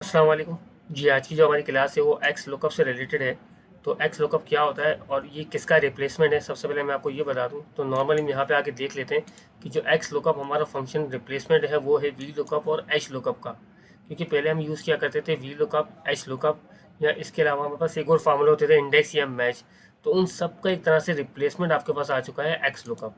अस्सलाम वालेकुम। जी, आज की जो हमारी क्लास है वो एक्स लुकअप से रिलेटेड है। तो एक्स लुकअप क्या होता है और ये किसका रिप्लेसमेंट है, सबसे पहले मैं आपको ये बता दूं। तो नॉर्मली हम यहाँ पे आके देख लेते हैं कि जो एक्स लुकअप हमारा फंक्शन रिप्लेसमेंट है वो है वी लुकअप और एच लुकअप का। क्योंकि पहले हम यूज़ किया करते थे वी लुकअप, एच लुकअप, या इसके अलावा हमारे पास एक और फार्मूला होते थे इंडेक्स या मैच। तो उन सब का एक तरह से रिप्लेसमेंट आपके पास आ चुका है एक्स लुकअप।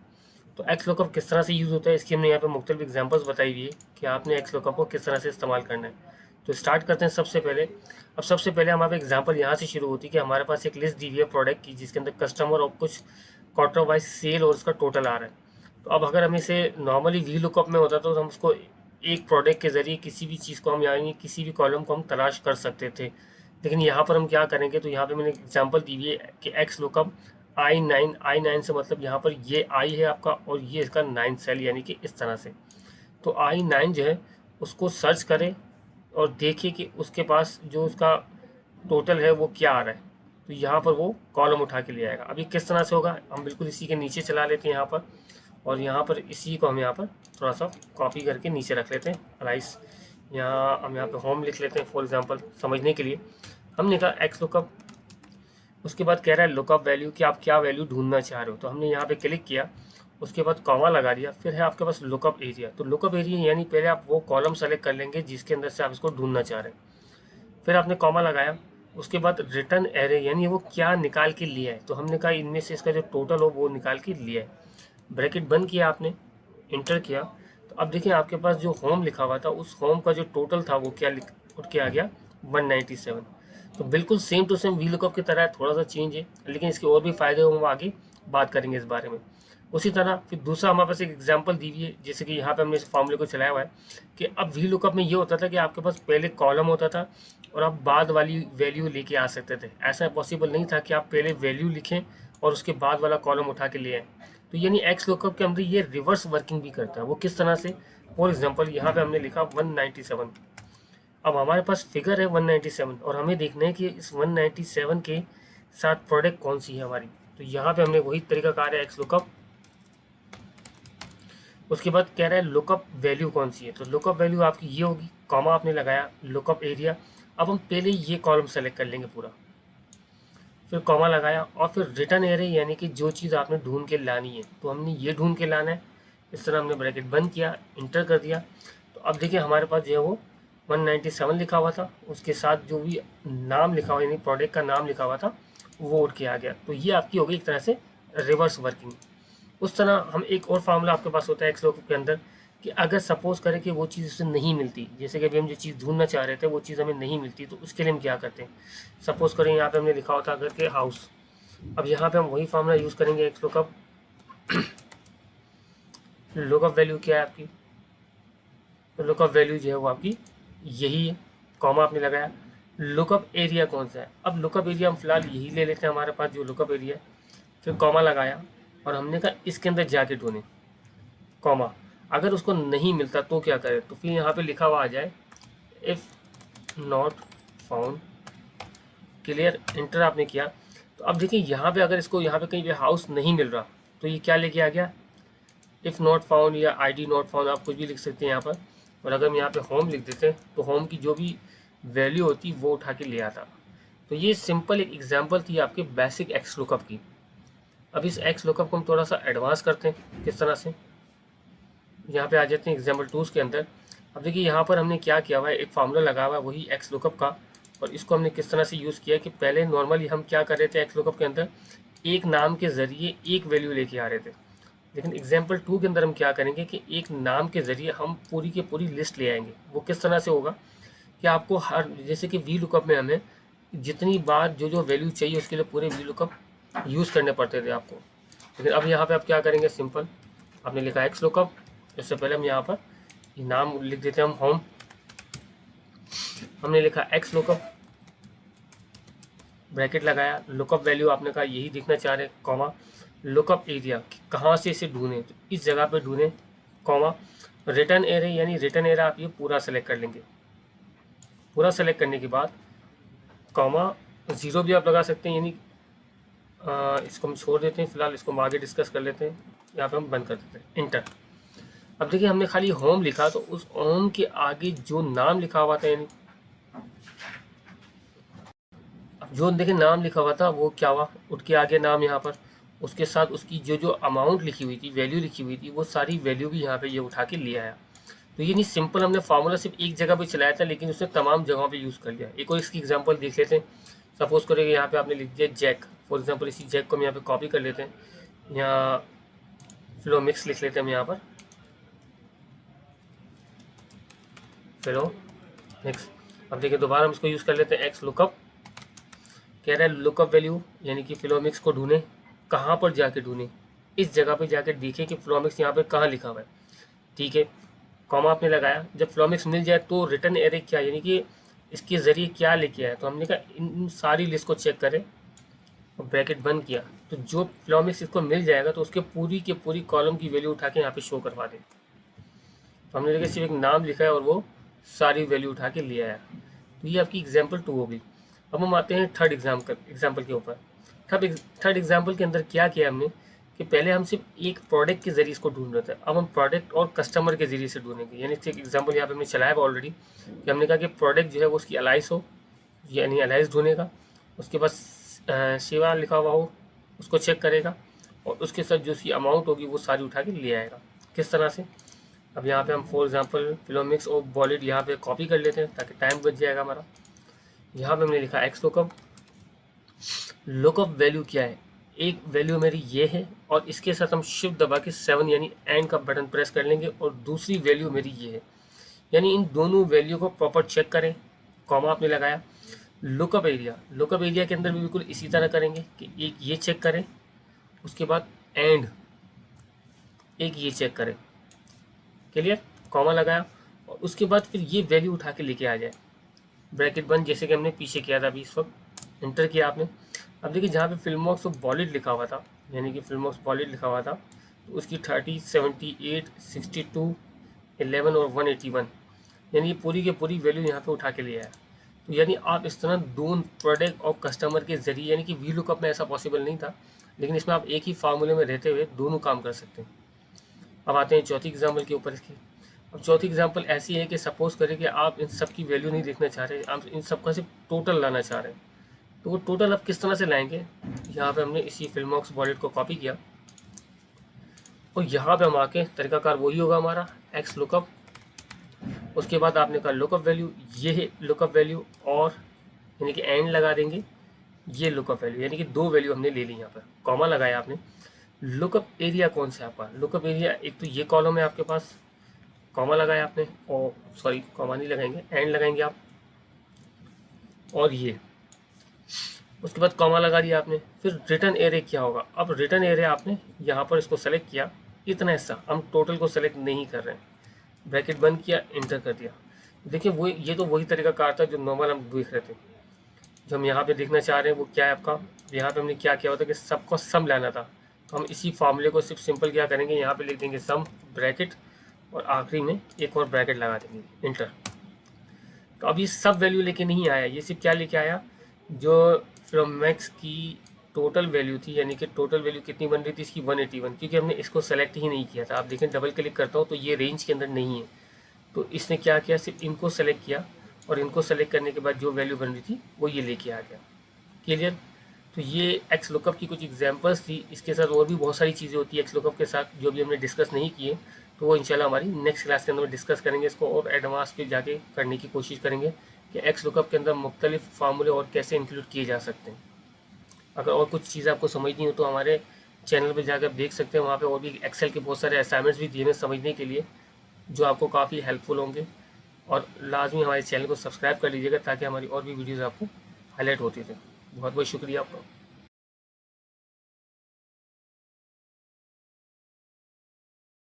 तो एक्स लुकअप किस तरह से यूज़ होता है इसकी हमने यहाँ पे मुख्तलिफ एग्जांपल्स बताई हुई है कि आपने एक्स लुकअप को किस तरह से इस्तेमाल करना है। तो स्टार्ट करते हैं सबसे पहले। अब सबसे पहले हमारे एग्जांपल यहाँ से शुरू होती है कि हमारे पास एक लिस्ट दी हुई है प्रोडक्ट की, जिसके अंदर कस्टमर और कुछ क्वार्टर वाइज सेल और उसका टोटल आ रहा है। तो अब अगर हम इसे नॉर्मली वी लुकअप में होता तो हम उसको एक प्रोडक्ट के जरिए किसी भी चीज़ को हम यानी किसी भी कॉलम को हम तलाश कर सकते थे। लेकिन यहाँ पर हम क्या करेंगे, तो यहाँ पे मैंने एग्जांपल दी हुई है कि एक्स लुकअप आई नाइन से मतलब यहाँ पर ये आई है आपका और ये इसका 9 सेल, यानी कि इस तरह से। तो आई 9 जो है उसको सर्च करें और देखिए कि उसके पास जो उसका टोटल है वो क्या आ रहा है। तो यहाँ पर वो कॉलम उठा के ले आएगा। अभी किस तरह से होगा, हम बिल्कुल इसी के नीचे चला लेते हैं यहाँ पर, और यहाँ पर इसी को हम यहाँ पर थोड़ा सा कॉपी करके नीचे रख लेते हैं अलाइस। यहाँ हम यहाँ पे होम लिख लेते हैं फॉर एग्जांपल समझने के लिए। हमने कहा एक्स लुकअप, उसके बाद कह रहा है लुकअप वैल्यू कि आप क्या वैल्यू ढूंढना चाह रहे हो। तो हमने यहाँ पे क्लिक किया, उसके बाद कॉमा लगा दिया, फिर है आपके पास लुकअप एरिया। तो लुकअप एरिया यानी पहले आप वो कॉलम सेलेक्ट कर लेंगे जिसके अंदर से आप इसको ढूंढना चाह रहे हैं। फिर आपने कॉमा लगाया, उसके बाद रिटर्न एरे यानी वो क्या निकाल के लिया है। तो हमने कहा इनमें से इसका जो टोटल हो वो निकाल के लिया है। ब्रैकेट बंद किया आपने, इंटर किया। तो अब देखिए आपके पास जो होम लिखा हुआ था उस होम का जो टोटल था वो क्या उठ के आ गया, 197। तो बिल्कुल same to same V lookup की तरह है, थोड़ा सा चेंज है, लेकिन इसके और भी फायदे होंगे, हम आगे बात करेंगे इस बारे में। उसी तरह फिर दूसरा हमारे पास एक एग्जांपल दी हुई है, जैसे कि यहाँ पे हमने इस फॉर्मूले को चलाया हुआ है कि अब वी लुकअप में ये होता था कि आपके पास पहले कॉलम होता था और आप बाद वाली वैल्यू लेके आ सकते थे। ऐसा पॉसिबल नहीं था कि आप पहले वैल्यू लिखें और उसके बाद वाला कॉलम उठा के ले आए। तो यानी एक्स लुकअप के अंदर ये रिवर्स वर्किंग भी करता है। वो किस तरह से, फॉर एग्जांपल यहाँ पे हमने लिखा 197। अब हमारे पास फिगर है 197 और हमें देखना है कि इस 197 के साथ प्रोडक्ट कौन सी है हमारी। तो यहाँ पे हमने वही तरीका कार है एक्स लुकअप। उसके बाद कह रहा है लुकअप वैल्यू कौन सी है। तो लुकअप वैल्यू आपकी ये होगी, कॉमा आपने लगाया, लुकअप एरिया। अब हम पहले ये कॉलम सेलेक्ट कर लेंगे पूरा, फिर कॉमा लगाया और फिर रिटर्न एरे यानी कि जो चीज़ आपने ढूंढ के लानी है। तो हमने ये ढूंढ के लाना है, इस तरह हमने ब्रैकेट बंद किया, इंटर कर दिया। तो अब देखिए हमारे पास जो है वो 197 लिखा हुआ था, उसके साथ जो भी नाम लिखा हुआ यानी प्रोडक्ट का नाम लिखा हुआ था वो उठ के आ गया। तो ये आपकी होगी एक तरह से रिवर्स वर्किंग। उस तरह हम एक और फार्मूला आपके पास होता है एक्स के अंदर कि अगर सपोज करें कि वो चीज़ उसे नहीं मिलती, जैसे कि अभी हम जो चीज़ ढूंढना चाह रहे थे वो चीज़ हमें नहीं मिलती, तो उसके लिए हम क्या करते हैं। सपोज करें यहाँ पे हमने लिखा होता अगर के हाउस। अब यहाँ पे हम वही फार्मूला यूज़ करेंगे एक्स लुकअप। लुकअप वैल्यू क्या है आपकी, तो लुकअप वैल्यू जो है वो आपकी यही है, कॉमा आपने लगाया। लुकअप एरिया कौन सा है, अब लुकअप एरिया हम फिलहाल यही ले लेते हैं हमारे पास जो लुकअप एरिया है। फिर कॉमा लगाया और हमने कहा इसके अंदर जाके ढूंढें, कॉमा। अगर उसको नहीं मिलता तो क्या करें, तो फिर यहाँ पे लिखा हुआ आ जाए if not found, clear, inter आपने किया। तो अब देखिए यहाँ पे अगर इसको यहाँ पे कहीं पे हाउस नहीं मिल रहा तो ये क्या लेके आ गया, इफ़ नॉट फाउंड या आईडी नॉट फाउंड, आप कुछ भी लिख सकते हैं यहाँ पर। और अगर हम यहाँ पे होम लिख देते हैं तो होम की जो भी वैल्यू होती वो उठा के ले आता। तो ये सिंपल एक एग्जांपल थी आपके बेसिक एक्स लुकअप की। अब इस एक्स लुकअप को हम थोड़ा सा एडवांस करते हैं किस तरह से, यहाँ पे आ जाते हैं एग्जाम्पल टूल्स के अंदर। अब देखिए यहाँ पर हमने क्या किया हुआ है, एक फार्मूला लगा हुआ है वही एक्स लुकअप का, और इसको हमने किस तरह से यूज़ किया कि पहले नॉर्मली हम क्या कर रहे थे एक्स लुकअप के अंदर, एक नाम के ज़रिए एक वैल्यू लेके आ रहे थे। लेकिन एग्जाम्पल टू के अंदर हम क्या करेंगे कि एक नाम के ज़रिए हम पूरी की पूरी लिस्ट ले आएंगे। वो किस तरह से होगा कि आपको हर, जैसे कि वी लुकअप में हमें जितनी बार जो जो वैल्यू चाहिए उसके लिए पूरे वी लुकअप यूज़ करने पड़ते थे आपको। लेकिन अब यहाँ पे आप क्या करेंगे, सिंपल आपने लिखा एक्स लुकअप, इससे पहले हम यहाँ पर ये नाम लिख देते हैं हम होम। हमने लिखा एक्स लुकअप, ब्रैकेट लगाया, लुकअप वैल्यू आपने कहा यही देखना चाह रहे, कॉमा, लुकअप एरिया कहाँ से इसे ढूंढें तो इस जगह पे ढूंढें, कॉमा, रिटर्न एरे यानी रिटर्न एरे आप ये पूरा सेलेक्ट कर लेंगे। पूरा सेलेक्ट करने के बाद कॉमा, ज़ीरो भी आप लगा सकते हैं, यानी इसको हम छोड़ देते हैं फिलहाल, इसको हम आगे डिस्कस कर लेते हैं। यहाँ पे हम बंद कर देते हैं, इंटर। अब देखिए हमने खाली होम लिखा तो उस होम के आगे जो नाम लिखा हुआ था यानी अब जो देखिए नाम लिखा हुआ था वो क्या हुआ, उठ के आगे नाम यहाँ पर, उसके साथ उसकी जो जो अमाउंट लिखी हुई थी, वैल्यू लिखी हुई थी, वो सारी वैल्यू भी यहाँ पे ये उठा के ले आया। तो ये नहीं सिंपल हमने फार्मूला सिर्फ एक जगह पे चलाया था, लेकिन उसने तमाम जगहों पे यूज़ कर लिया। एक और इसकी एग्जांपल देख लेते हैं। सपोज करें यहाँ पे आपने लिख दिया जैक, फॉर एग्जांपल इसी जैक को हम यहाँ पे कॉपी कर लेते हैं, यहाँ फ्लो मिक्स लिख लेते हैं हम यहाँ पर, फ्लो मिक्स। अब देखिए दोबारा हम इसको यूज़ कर लेते हैं, एक्स लुकअप कह रहा है लुकअप वैल्यू, यानी कि फ्लो मिक्स को ढूंढें, कहाँ पर जाके ढूंढें, इस जगह पे जाके देखें कि फ्लो मिक्स यहाँ पे कहाँ लिखा हुआ है। ठीक है, कॉमा आपने लगाया, जब फ्लो मिक्स मिल जाए तो रिटर्न एरे क्या, यानी कि इसके ज़रिए क्या लेके आया, तो हमने कहा इन सारी लिस्ट को चेक करें और ब्रैकेट बंद किया, तो जो फ्लो मिक्स इसको मिल जाएगा तो उसके पूरी के पूरी कॉलम की वैल्यू उठा के यहाँ पे शो करवा दे। तो हमने देखिए सिर्फ एक नाम लिखा है और वो सारी वैल्यू उठा के ले आया। तो ये आपकी एग्जाम्पल 2 होगी। अब हम आते हैं थर्ड एग्जाम्पल के ऊपर। थर्ड एग्जाम्पल के अंदर क्या किया हमने कि पहले हम सिर्फ एक प्रोडक्ट के जरिए इसको ढूंढ रहे थे, अब हम प्रोडक्ट और कस्टमर के जरिए से ढूंढेंगे। यानी एक एग्जाम्पल यहाँ पे हमने चलाया हुआ ऑलरेडी कि हमने कहा कि प्रोडक्ट जो है वो उसकी अलाइस हो, यानी अलाइस ढूंढेगा, उसके बाद सेवा लिखा हुआ हो उसको चेक करेगा, और उसके साथ जो उसकी अमाउंट होगी वो सारी उठा के ले आएगा। किस तरह से, अब यहाँ पे हम फॉर एग्जांपल फिलोमिक्स और बॉलिड यहाँ पे कॉपी कर लेते हैं ताकि टाइम बच जाएगा हमारा। यहाँ पे हमने लिखा एक्स लुकअप, लुकअप वैल्यू क्या है, एक वैल्यू मेरी ये है और इसके साथ हम शिफ्ट दबा के 7 यानी एंड का बटन प्रेस कर लेंगे, और दूसरी वैल्यू मेरी ये है, यानी इन दोनों वैल्यू को प्रॉपर चेक करें। कॉमा आपने लगाया। लुकअप एरिया के अंदर भी बिल्कुल इसी तरह करेंगे कि एक ये चेक करें, उसके बाद एंड एक ये चेक करें। क्लियर, कॉमा लगाया और उसके बाद फिर ये वैल्यू उठा के लेके आ जाए, ब्रैकेट बंद, जैसे कि हमने पीछे किया था अभी इस वक्त, इंटर किया आपने। अब देखिए जहाँ पे फिल्मॉक्स ऑफ बॉलिड लिखा हुआ था, यानी कि फिल्मॉक्स बॉलिड लिखा हुआ था, तो उसकी 30, 78, 62, 11 और 181, यानी ये पूरी की पूरी वैल्यू यहाँ पे उठा के ले आया। तो यानी आप इस तरह दोनों प्रोडक्ट और कस्टमर के जरिए, यानी कि वी लुकअप में ऐसा पॉसिबल नहीं था, लेकिन इसमें आप एक ही फार्मूले में रहते हुए दोनों काम कर सकते हैं। अब आते हैं चौथी एग्जाम्पल के ऊपर इसकी। अब चौथी एग्जाम्पल ऐसी है कि सपोज करें कि आप इन सब की वैल्यू नहीं देखना चाह रहे, आप इन सब का सिर्फ टोटल लाना चाह रहे हैं। तो वो टोटल आप किस तरह से लाएंगे, यहाँ पे हमने इसी फिल्मॉक्स बॉलिड को कॉपी किया और यहाँ पे हम आके तरीकाकार वही होगा हमारा, एक्स लुकअप, उसके बाद आपने कहा लुकअप वैल्यू, ये है लुकअप वैल्यू, और यानी कि एंड लगा देंगे, ये लुकअप वैल्यू, यानी कि दो वैल्यू हमने ले ली यहाँ पर, कॉमा लगाया आपने। लुकअप एरिया कौन सा है आपका, लुकअप एरिया एक तो ये कॉलम है आपके पास, कॉमा लगाया आपने, और सॉरी कॉमा नहीं लगाएंगे, एंड लगाएंगे आप, और ये उसके बाद कॉमा लगा दिया आपने। फिर रिटर्न एरे क्या होगा, अब रिटर्न एरे आपने यहाँ पर इसको सेलेक्ट किया, इतना हिस्सा, हम टोटल को सेलेक्ट नहीं कर रहे हैं, ब्रैकेट बंद किया, इंटर कर दिया। देखिए वो ये तो वही तरीका कार था जो नॉर्मल हम देख रहे थे। जो हम यहाँ पे देखना चाह रहे हैं वो क्या है आपका, यहाँ पे हमने क्या किया होता कि सबको सम लाना था, तो हम इसी फॉर्मूले को सिर्फ सिंपल क्या करेंगे, यहाँ पे लिख देंगे सम ब्रैकेट और आखिरी में एक और ब्रैकेट लगा देंगे, इंटर। तो अब ये सब वैल्यू लेके नहीं आया, ये सिर्फ क्या लेके आया, जो फ्लोमैक्स की टोटल वैल्यू थी, यानी कि टोटल वैल्यू कितनी बन रही थी इसकी 181, क्योंकि हमने इसको सेलेक्ट ही नहीं किया था। आप देखें डबल क्लिक करता हूँ तो ये रेंज के अंदर नहीं है, तो इसने क्या किया, सिर्फ इनको सेलेक्ट किया और इनको सेलेक्ट करने के बाद जो वैल्यू बन रही थी वो ये लेके आ गया। क्लियर, तो ये एक्स लुकअप की कुछ एग्जांपल्स थी, इसके साथ और भी बहुत सारी चीज़ें होती है एक्स लुकअप के साथ जो भी हमने डिस्कस नहीं किए, तो वो इंशाल्लाह हमारी नेक्स्ट क्लास के अंदर डिस्कस करेंगे इसको, और एडवांस पे जाके करने की कोशिश करेंगे कि एक्स लुकअप के अंदर मुख्तलिफ फार्मूले और कैसे इंक्लूड किए जा सकते हैं। अगर और कुछ चीज़ें आपको समझनी हो तो हमारे चैनल पर जाकर देख सकते हैं, वहाँ पे और भी एक्सेल के बहुत सारे असाइनमेंट्स भी दिए हैं समझने के लिए, जो आपको काफ़ी हेल्पफुल होंगे। और लाजमी हमारे चैनल को सब्सक्राइब कर लीजिएगा ताकि हमारी और भी वीडियोज़ आपको हाईलाइट होती रहें। बहुत बहुत शुक्रिया आपका।